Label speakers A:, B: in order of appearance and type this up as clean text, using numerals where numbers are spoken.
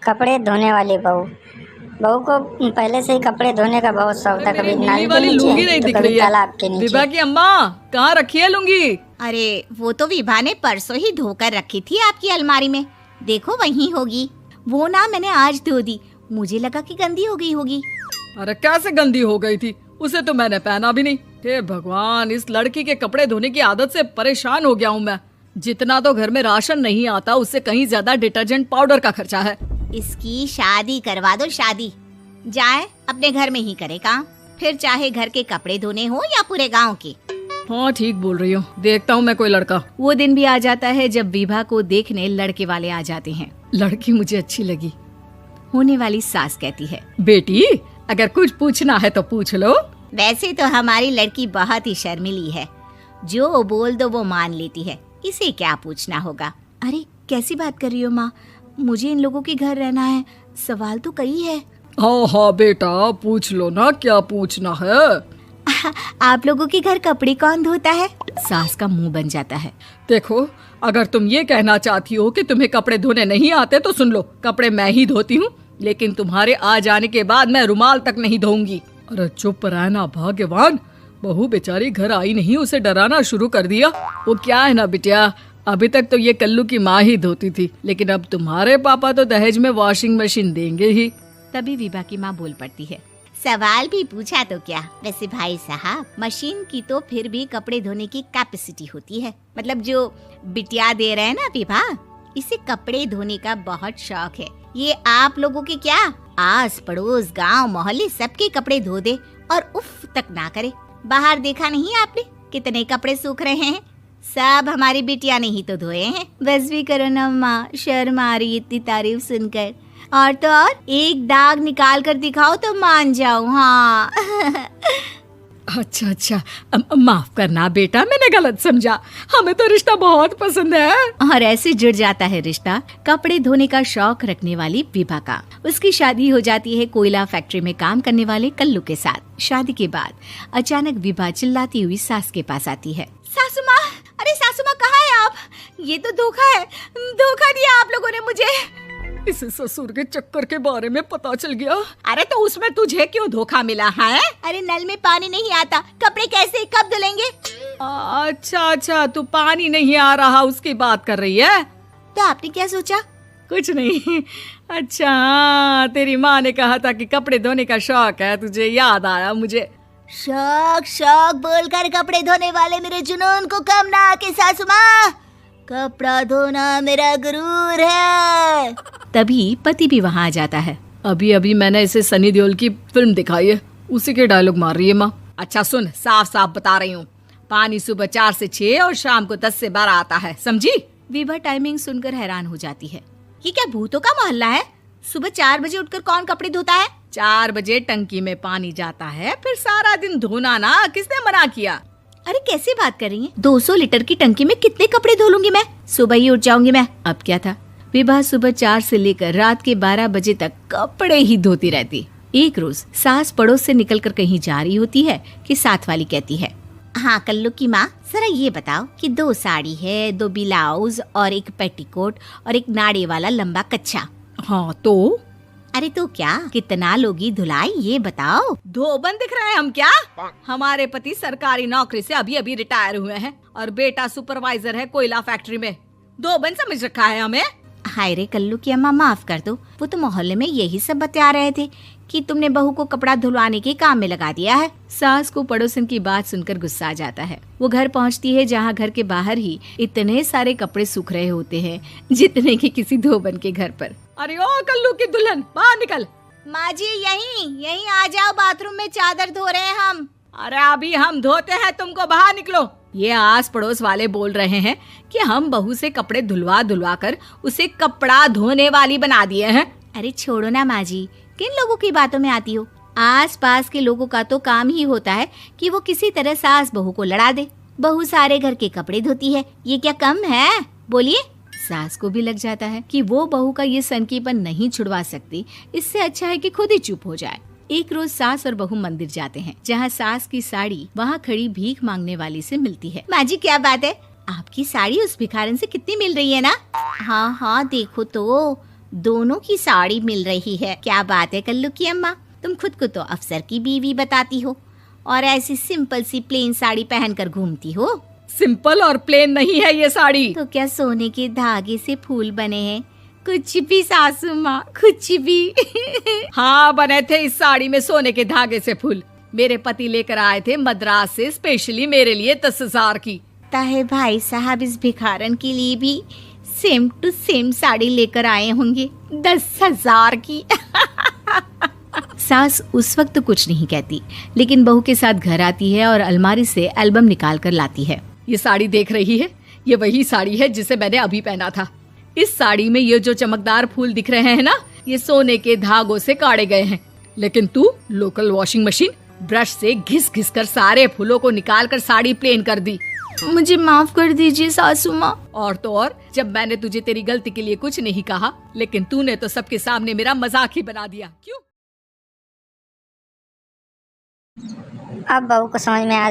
A: कपड़े धोने वाली बहू। बहू को पहले से ही कपड़े धोने का बहुत शौक था। कभी नाली के
B: लुंगी नहीं
A: नीचे
B: दिख
A: तो
B: रही
A: कभी
B: है।
A: तालाब के नीचे।
B: विभा की अम्मा कहाँ रखी है लुंगी?
C: अरे वो तो विभा ने परसों ही धोकर रखी थी आपकी अलमारी में, देखो वहीं होगी। वो ना मैंने आज धो दी, मुझे लगा कि गंदी हो गई होगी।
B: अरे कैसे गंदी हो गई थी, उसे तो मैंने पहना भी नहीं। हे भगवान, इस लड़की के कपड़े धोने की आदत से परेशान हो गया हूँ मैं। जितना तो घर में राशन नहीं आता उससे कहीं ज्यादा डिटर्जेंट पाउडर का खर्चा है।
C: इसकी शादी करवा दो, शादी। जाए अपने घर में ही करे काम, फिर चाहे घर के कपड़े धोने हो या पूरे गांव के।
B: हाँ ठीक बोल रही हो, देखता हूँ मैं कोई लड़का।
D: वो दिन भी आ जाता है जब विभा को देखने लड़के वाले आ जाते हैं।
B: लड़की मुझे अच्छी लगी।
D: होने वाली सास कहती है,
B: बेटी अगर कुछ पूछना है तो पूछ लो।
C: वैसे तो हमारी लड़की बहुत ही शर्मीली है, जो बोल दो वो मान लेती है, इसे क्या पूछना होगा।
D: अरे कैसी बात कर रही हो माँ, मुझे इन लोगों के घर रहना है, सवाल तो कई है।
B: हाँ हाँ बेटा पूछ लो ना, क्या पूछना है।
D: आप लोगों के घर कपड़े कौन धोता है? सास का मुंह बन जाता है।
B: देखो अगर तुम ये कहना चाहती हो कि तुम्हें कपड़े धोने नहीं आते तो सुन लो, कपड़े मैं ही धोती हूँ, लेकिन तुम्हारे आ जाने के बाद मैं रुमाल तक नहीं धोऊंगी। अरे चुप रहना भाग्यवान, बहू बेचारी घर आई नहीं, उसे डराना शुरू कर दिया। वो क्या है ना बिटिया, अभी तक तो ये कल्लू की माँ ही धोती थी, लेकिन अब तुम्हारे पापा तो दहेज में वॉशिंग मशीन देंगे ही।
D: तभी विभा की माँ बोल पड़ती है,
C: सवाल भी पूछा तो क्या। वैसे भाई साहब, मशीन की तो फिर भी कपड़े धोने की कैपेसिटी होती है। मतलब जो बिटिया दे रहे हैं ना विभा, इसे कपड़े धोने का बहुत शौक है। ये आप लोगों के क्या, आस पड़ोस गांव मोहल्ले सबके कपड़े धो दे और उफ तक ना करे। बाहर देखा नहीं आपने कितने कपड़े सूख रहे हैं, सब हमारी बिटिया ने ही तो धोए हैं।
D: बस भी करो ना माँ, शर्म आ रही इतनी तारीफ सुनकर। और तो और एक दाग निकाल कर दिखाओ तो मान जाओ। हाँ
B: अच्छा माफ करना बेटा, मैंने गलत समझा, हमें तो रिश्ता बहुत पसंद है।
D: और ऐसे जुड़ जाता है रिश्ता कपड़े धोने का शौक रखने वाली विभा का। उसकी शादी हो जाती है कोयला फैक्ट्री में काम करने वाले कल्लू के साथ। शादी के बाद अचानक विभा चिल्लाती हुई सास के पास आती है।
C: सासू माँ, अरे सासू माँ कहाँ है आप? ये तो धोखा है, धोखा दिया आप लोगों ने मुझे।
B: इसे ससुर के चक्कर के बारे में पता चल गया।
C: अरे तो उसमें तुझे क्यों धोखा मिला है? अरे नल में पानी नहीं आता, कपड़े कैसे कब धुलेंगे?
B: अच्छा तू पानी नहीं आ रहा उसकी बात कर रही है।
C: तो आपने क्या सोचा?
B: कुछ नहीं। अच्छा तेरी माँ ने कहा था कि कपड़े धोने का शौक है तुझे, याद आया मुझे।
C: शौक बोलकर कपड़े धोने वाले मेरे जुनून को कम ना आके सासू माँ, कपड़ा धोना मेरा गुरूर है।
D: तभी पति भी वहाँ आ जाता है।
B: अभी मैंने इसे सनी देओल की फिल्म दिखाई है, उसी के डायलॉग मार रही है माँ। अच्छा सुन, साफ साफ बता रही हूँ, पानी सुबह 4 से 6 और शाम को 10 से 12 आता है, समझी?
D: विभा टाइमिंग सुनकर हैरान हो जाती है।
C: ये क्या भूतों का मोहल्ला है? सुबह 4 बजे उठकर कौन कपड़े धोता है?
B: 4 बजे टंकी में पानी जाता है, फिर सारा दिन धोना ना, किसने मना किया?
D: अरे कैसी बात कर रही हैं? 200 लीटर की टंकी में कितने कपड़े धो लूंगी मैं, सुबह ही उठ जाऊंगी मैं। अब क्या था, विभा सुबह 4 से लेकर रात के 12 बजे तक कपड़े ही धोती रहती। एक रोज सास पड़ोस से निकलकर कहीं जा रही होती है कि साथ वाली कहती है,
C: हाँ कल्लू की माँ, जरा ये बताओ कि 2 साड़ी है, 2 ब्लाउज और एक पेटीकोट और एक नाड़े वाला लंबा कच्छा।
B: हाँ तो?
C: अरे तो क्या, कितना लोगी धुलाई ये बताओ।
B: धोबन दिख रहे हैं हम क्या? हमारे पति सरकारी नौकरी से अभी रिटायर हुए हैं और बेटा सुपरवाइजर है कोयला फैक्ट्री में। धोबन समझ रखा है हमें?
C: हाय रे कल्लू की अम्मा, माफ कर दो, वो तो मोहल्ले में यही सब बता रहे थे कि तुमने बहू को कपड़ा धुलवाने के काम में लगा दिया है।
D: सास को पड़ोसन की बात सुनकर गुस्सा आ जाता है। वो घर पहुंचती है जहां घर के बाहर ही इतने सारे कपड़े सूख रहे होते हैं जितने कि किसी धोबन के घर पर।
B: अरे ओ कल्लू की दुल्हन, बाहर निकल।
C: माँ जी यहीं आ जाओ, बाथरूम में चादर धो रहे हैं हम।
B: अरे अभी हम धोते हैं, तुमको बाहर निकलो। ये आस पड़ोस वाले बोल रहे हैं कि हम बहू से कपड़े धुलवा कर उसे कपड़ा धोने वाली बना दिए हैं।
D: अरे छोड़ो ना माँ जी, किन लोगों की बातों में आती हो? आस पास के लोगों का तो काम ही होता है कि वो किसी तरह सास बहू को लड़ा दे। बहू सारे घर के कपड़े धोती है, ये क्या कम है? बोलिए। सास को भी लग जाता है कि वो बहू का ये सनकीपन नहीं छुड़वा सकती, इससे अच्छा है कि खुद ही चुप हो जाए। एक रोज सास और बहू मंदिर जाते हैं, जहाँ सास की साड़ी वहाँ खड़ी भीख मांगने वाली से मिलती है।
C: माँ जी क्या बात है, आपकी साड़ी उस भिखारन से कितनी मिल रही है ना? हाँ देखो तो दोनों की साड़ी मिल रही है। क्या बात है कल्लू की अम्मा, तुम खुद को तो अफसर की बीवी बताती हो और ऐसी सिंपल सी प्लेन साड़ी पहनकर घूमती हो।
B: सिंपल और प्लेन नहीं है ये साड़ी।
C: तो क्या सोने के धागे से फूल बने हैं? कुछ भी सासू माँ, कुछ भी।
B: हाँ, बने थे इस साड़ी में सोने के धागे से फूल। मेरे पति लेकर आए थे मद्रास से स्पेशली मेरे लिए 10,000 की।
C: ताहे भाई साहब इस भिखारन के लिए भी सेम टू सेम साड़ी लेकर आए होंगे 10,000 की।
D: सास उस वक्त तो कुछ नहीं कहती, लेकिन बहू के साथ घर आती है और अलमारी से एल्बम निकाल कर लाती है।
B: ये साड़ी देख रही है, ये वही साड़ी है जिसे मैंने अभी पहना था। इस साड़ी में ये जो चमकदार फूल दिख रहे हैं ना, ये सोने के धागों से काढ़े गए हैं। लेकिन तू लोकल वॉशिंग मशीन ब्रश से घिस घिस कर सारे फूलों को निकाल कर साड़ी प्लेन कर दी।
D: मुझे माफ कर दीजिए सासू माँ।
B: और तो और, जब मैंने तुझे तेरी गलती के लिए कुछ नहीं कहा, लेकिन तूने तो सबके सामने मेरा मजाक ही बना दिया। क्यों?
A: अब बहू को समझ में आ